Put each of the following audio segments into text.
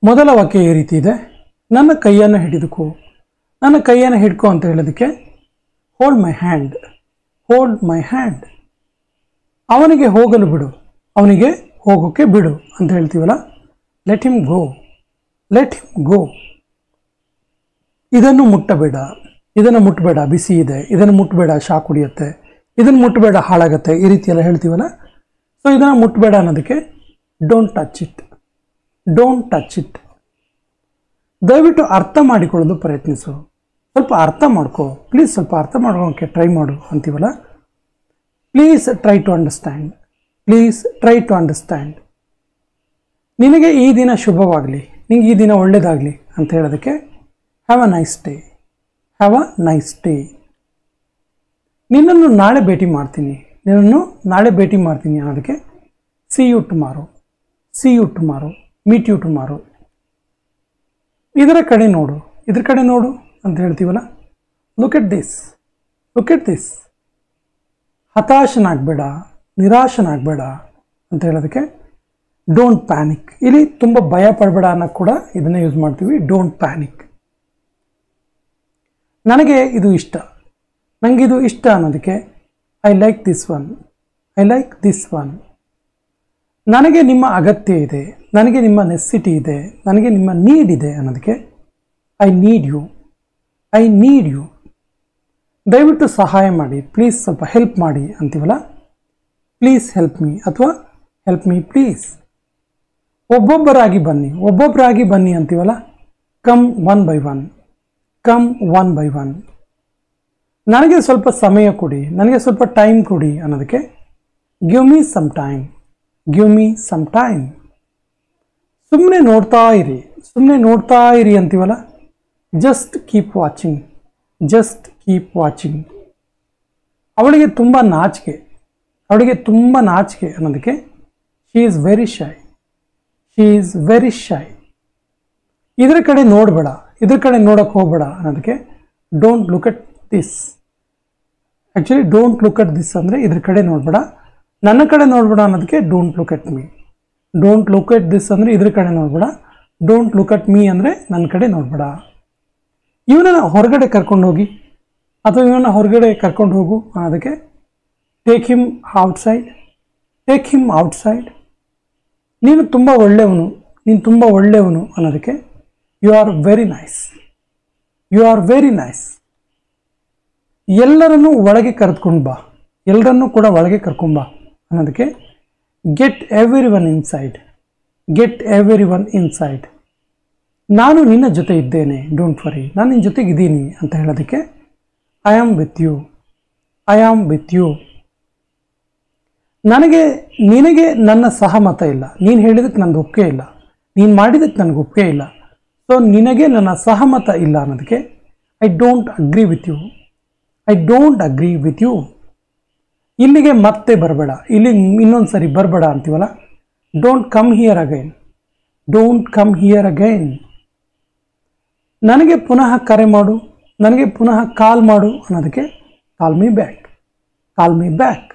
ಮೊದಲ ವಾಕ್ಯ ಈ ರೀತಿ ಇದೆ, ನನ್ನ ಕೈಯನ್ನು ಹಿಡಿದುಕೋ. ನನ್ನ ಕೈಯನ್ನು ಹಿಡ್ಕೋ ಅಂತ ಹೇಳೋದಕ್ಕೆ hold my hand, hold my hand. ಅವನಿಗೆ ಹೋಗಲು ಬಿಡು, ಅವನಿಗೆ ಹೋಗೋಕ್ಕೆ ಬಿಡು ಅಂತ ಹೇಳ್ತೀವಲ್ಲ, ಲೆಟ್ ಹಿಮ್ ಗೋ, ಲೆಟ್ ಹಿಮ್ ಗೋ. ಇದನ್ನು ಮುಟ್ಟಬೇಡ, ಇದನ್ನು ಮುಟ್ಟಬೇಡ, ಬಿಸಿ ಇದೆ, ಇದನ್ನು ಮುಟ್ಟಬೇಡ, ಶಾಕ್ ಹೊಡಿಯುತ್ತೆ, ಇದನ್ನು ಮುಟ್ಟಬೇಡ, ಹಾಳಾಗತ್ತೆ, ಈ ರೀತಿ ಎಲ್ಲ ಹೇಳ್ತೀವಲ್ಲ. ಸೊ ಇದನ್ನು ಮುಟ್ಟಬೇಡ ಅನ್ನೋದಕ್ಕೆ don't touch it, don't touch it. ದಯವಿಟ್ಟು ಅರ್ಥ ಮಾಡಿಕೊಳ್ಳಲು ಪ್ರಯತ್ನಿಸು, ಸ್ವಲ್ಪ ಅರ್ಥ ಮಾಡ್ಕೋ, ಪ್ಲೀಸ್ ಸ್ವಲ್ಪ ಅರ್ಥ ಮಾಡ್ಕೊಳಕ್ಕೆ ಟ್ರೈ ಮಾಡು ಅಂತೀವಲ್ಲ. Please try to understand, please try to understand. ನಿನಗೆ ಈ ದಿನ ಶುಭವಾಗಲಿ, ನಿನಗೆ ಈ ದಿನ ಒಳ್ಳೆಯದಾಗಲಿ ಅಂತ ಹೇಳೋದಕ್ಕೆ have a nice day, have a nice day. ನಿನ್ನನ್ನು ನಾಳೆ ಭೇಟಿ ಮಾಡ್ತೀನಿ, ನಿನ್ನನ್ನು ನಾಳೆ ಭೇಟಿ ಮಾಡ್ತೀನಿ ಅನ್ನೋದಕ್ಕೆ see you tomorrow, see you tomorrow, meet you tomorrow. ಇದರ ಕಡೆ ನೋಡು, ಇದ್ರ ಕಡೆ ನೋಡು ಅಂತ ಹೇಳ್ತೀವಲ್ಲ, look at this, look at this. ಹತಾಶನಾಗಬೇಡ, ನಿರಾಶನಾಗಬೇಡ ಅಂತ ಹೇಳೋದಕ್ಕೆ ಡೋಂಟ್ ಪ್ಯಾನಿಕ್. ಇಲ್ಲಿ ತುಂಬ ಭಯ ಪಡಬೇಡ ಅನ್ನೋಕ್ಕೆ ಕೂಡ ಇದನ್ನೇ ಯೂಸ್ ಮಾಡ್ತೀವಿ, ಡೋಂಟ್ ಪ್ಯಾನಿಕ್. ನನಗೆ ಇದು ಇಷ್ಟ, ನನಗಿದು ಇಷ್ಟ ಅನ್ನೋದಕ್ಕೆ I like this one, I like this one. ನನಗೆ ನಿಮ್ಮ ಅಗತ್ಯ ಇದೆ, ನನಗೆ ನಿಮ್ಮ ನೆಸ್ಸಿಟಿ ಇದೆ, ನನಗೆ ನಿಮ್ಮ ನೀಡ್ ಇದೆ ಅನ್ನೋದಕ್ಕೆ I need you, I need you. ದಯವಿಟ್ಟು ಸಹಾಯ ಮಾಡಿ, ಪ್ಲೀಸ್ ಸ್ವಲ್ಪ ಹೆಲ್ಪ್ ಮಾಡಿ ಅಂತೀವಲ್ಲ, ಪ್ಲೀಸ್ ಹೆಲ್ಪ್ ಮೀ ಅಥವಾ ಹೆಲ್ಪ್ ಮೀ ಪ್ಲೀಸ್. ಒಬ್ಬೊಬ್ಬರಾಗಿ ಬನ್ನಿ, ಒಬ್ಬೊಬ್ಬರಾಗಿ ಬನ್ನಿ ಅಂತೀವಲ್ಲ, come one by one, come one by one. ನನಗೆ ಸ್ವಲ್ಪ ಸಮಯ ಕೊಡಿ, ನನಗೆ ಸ್ವಲ್ಪ ಟೈಮ್ ಕೊಡಿ ಅನ್ನೋದಕ್ಕೆ give me some time, give me some time. ಸುಮ್ಮನೆ ನೋಡ್ತಾ ಇರಿ, ಸುಮ್ಮನೆ ನೋಡ್ತಾ ಇರಿ ಅಂತೀವಲ್ಲ, just keep watching, just keep watching. ಅವಳಿಗೆ ತುಂಬ ನಾಚಿಕೆ, ಅವಳಿಗೆ ತುಂಬ ನಾಚಿಕೆ ಅನ್ನೋದಕ್ಕೆ she is very ಶೈ, she is very ಶೈ. ಇದರ ಕಡೆ ನೋಡಬೇಡ, ಇದ್ರ ಕಡೆ ನೋಡೋಕ್ಕೆ ಹೋಗಬೇಡ ಅನ್ನೋದಕ್ಕೆ don't look at this. Actually don't look at this ಅಂದರೆ ಇದ್ರ ಕಡೆ ನೋಡಬೇಡ, ನನ್ನ ಕಡೆ ನೋಡಬೇಡ ಅನ್ನೋದಕ್ಕೆ don't look at me. Don't look at this ಅಂದರೆ ಇದ್ರ ಕಡೆ ನೋಡಬೇಡ, ಡೋಂಟ್ ಲುಕ್ ಅಟ್ ಮೀ ಅಂದರೆ ನನ್ನ ಕಡೆ ನೋಡಬೇಡ. ಇವನನ್ನು ಹೊರಗಡೆ ಕರ್ಕೊಂಡು ಹೋಗಿ ಅಥವಾ ಇವನನ್ನು ಹೊರಗಡೆ ಕರ್ಕೊಂಡು ಹೋಗು ಅನ್ನೋದಕ್ಕೆ take him outside, take him outside. ನೀನು ತುಂಬ ಒಳ್ಳೆಯವನು, ನೀನು ತುಂಬ ಒಳ್ಳೆಯವನು ಅನ್ನೋದಕ್ಕೆ you are very nice, you are very nice. ಎಲ್ಲರನ್ನೂ ಒಳಗೆ ಕರೆದುಕೊಂಡು ಬಾ, ಎಲ್ಲರನ್ನೂ ಕೂಡ ಒಳಗೆ ಕರ್ಕೊಂಬಾ ಅನ್ನೋದಕ್ಕೆ get everyone inside, get everyone inside. ನಾನು ನಿನ್ನ ಜೊತೆ ಇದ್ದೇನೆ, ಡೋಂಟ್ ವರಿ, ನಾನು ನಿನ್ನ ಜೊತೆಗಿದ್ದೀನಿ ಅಂತ ಹೇಳೋದಕ್ಕೆ I am with you, I am with you. ನಿನಗೆ ನನ್ನ ಸಹಮತ ಇಲ್ಲ, ನೀನು ಹೇಳಿದಕ್ಕೆ ನನಗೆ ಒಪ್ಪಿಗೆ ಇಲ್ಲ, ನೀನು ಮಾಡಿದಕ್ಕೆ ನನಗೆ ಒಪ್ಪಿಗೆ ಇಲ್ಲ, ಸೊ ನಿನಗೆ ನನ್ನ ಸಹಮತ ಇಲ್ಲ ಅನ್ನೋದಕ್ಕೆ I don't agree with you, I don't agree with you. ಇಲ್ಲಿಗೆ ಮತ್ತೆ ಬರಬೇಡ, ಇಲ್ಲಿ ಇನ್ನೊಂದು ಸರಿ ಬರಬೇಡ ಅಂತೀವಲ್ಲ, don't come here again, don't come here again. ನನಗೆ ಪುನಃ ಕರೆ ಮಾಡು, ನನಗೆ ಪುನಃ ಕಾಲ್ ಮಾಡು ಅನ್ನೋದಕ್ಕೆ call me back, call me back.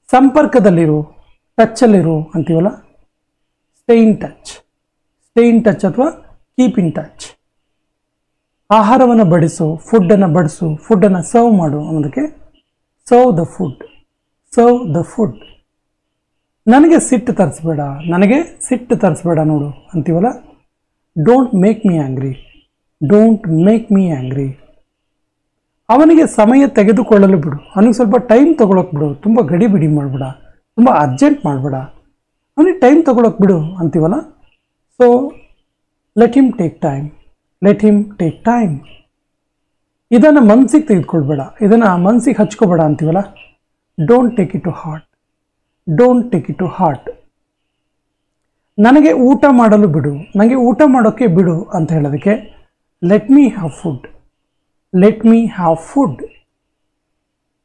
ಸಂಪರ್ಕದಲ್ಲಿರು, ಟಚ್ಚಲ್ಲಿರು ಅಂತೀವಲ್ಲ, stay in touch, stay in touch ಅಥವಾ ಕೀಪ್ ಇನ್ ಟಚ್. ಆಹಾರವನ್ನು ಬಡಿಸು, ಫುಡ್ಡನ್ನು ಬಡಿಸು, ಫುಡ್ಡನ್ನು ಸರ್ವ್ ಮಾಡು ಅನ್ನೋದಕ್ಕೆ serve the food, serve the food. ನನಗೆ ಸಿಟ್ಟು ತರಿಸ್ಬೇಡ, ನನಗೆ ಸಿಟ್ಟು ತರಿಸ್ಬೇಡ ನೋಡು ಅಂತೀವಲ್ಲ, don't make me angry, don't make me angry. ಅವನಿಗೆ ಸಮಯ ತೆಗೆದುಕೊಳ್ಳಲು ಬಿಡು, ಅವನಿಗೆ ಸ್ವಲ್ಪ ಟೈಮ್ ತೊಗೊಳಕ್ಕೆ ಬಿಡು, ತುಂಬ ಗಡಿಬಿಡಿ ಮಾಡಬೇಡ, ತುಂಬ ಅರ್ಜೆಂಟ್ ಮಾಡಬೇಡ, ಅವನಿಗೆ ಟೈಮ್ ತೊಗೊಳಕ್ಕೆ ಬಿಡು ಅಂತೀವಲ್ಲ. So let him take time, let him take time. ಇದನ್ನು ಮನಸ್ಸಿಗೆ ತೆಗೆದುಕೊಳ್ಬೇಡ, ಇದನ್ನು ಮನಸ್ಸಿಗೆ ಹಚ್ಕೋಬೇಡ ಅಂತೀವಲ್ಲ, don't take it to heart, don't take it to heart. ನನಗೆ ಊಟ ಮಾಡಲು ಬಿಡು, ನನಗೆ ಊಟ ಮಾಡೋಕ್ಕೆ ಬಿಡು ಅಂತ ಹೇಳೋದಕ್ಕೆ let me have food, let me have food.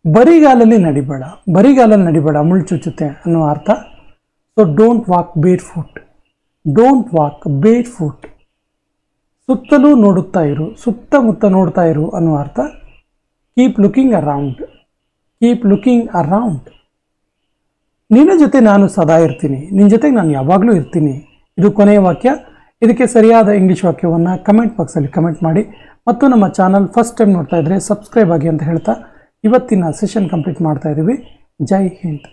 ಬರಿಗಾಲಲ್ಲಿ ನಡಿಬೇಡ, ಬರಿಗಾಲಲ್ಲಿ ನಡಿಬೇಡ, ಮುಳ್ಳು ಚುಚ್ಚುತ್ತೆ ಅನ್ನೋ ಅರ್ಥ. So don't walk barefoot, don't walk barefoot. ಸುತ್ತಲೂ ನೋಡುತ್ತಾ ಇರು, ಸುತ್ತಮುತ್ತ ನೋಡ್ತಾ ಇರು ಅನ್ನೋ ಅರ್ಥ. Keep looking around, keep looking around. ನಿನ್ನ ಜೊತೆ ನಾನು ಸದಾ ಇರ್ತೀನಿ, ನಿನ್ನ ಜೊತೆಗೆ ನಾನು ಯಾವಾಗಲೂ ಇರ್ತೀನಿ. ಇದು ಕೊನೆಯ ವಾಕ್ಯ. ಇದಕ್ಕೆ ಸರಿಯಾದ ಇಂಗ್ಲೀಷ್ ವಾಕ್ಯವನ್ನು ಕಮೆಂಟ್ ಬಾಕ್ಸಲ್ಲಿ ಕಮೆಂಟ್ ಮಾಡಿ ಮತ್ತು ನಮ್ಮ ಚಾನಲ್ ಫಸ್ಟ್ ಟೈಮ್ ನೋಡ್ತಾ ಇದ್ದರೆ ಸಬ್ಸ್ಕ್ರೈಬ್ ಆಗಿ ಅಂತ ಹೇಳ್ತಾ ಇವತ್ತಿನ ಸೆಷನ್ ಕಂಪ್ಲೀಟ್ ಮಾಡ್ತಾ ಇದ್ದೀವಿ. ಜೈ ಹಿಂದ್.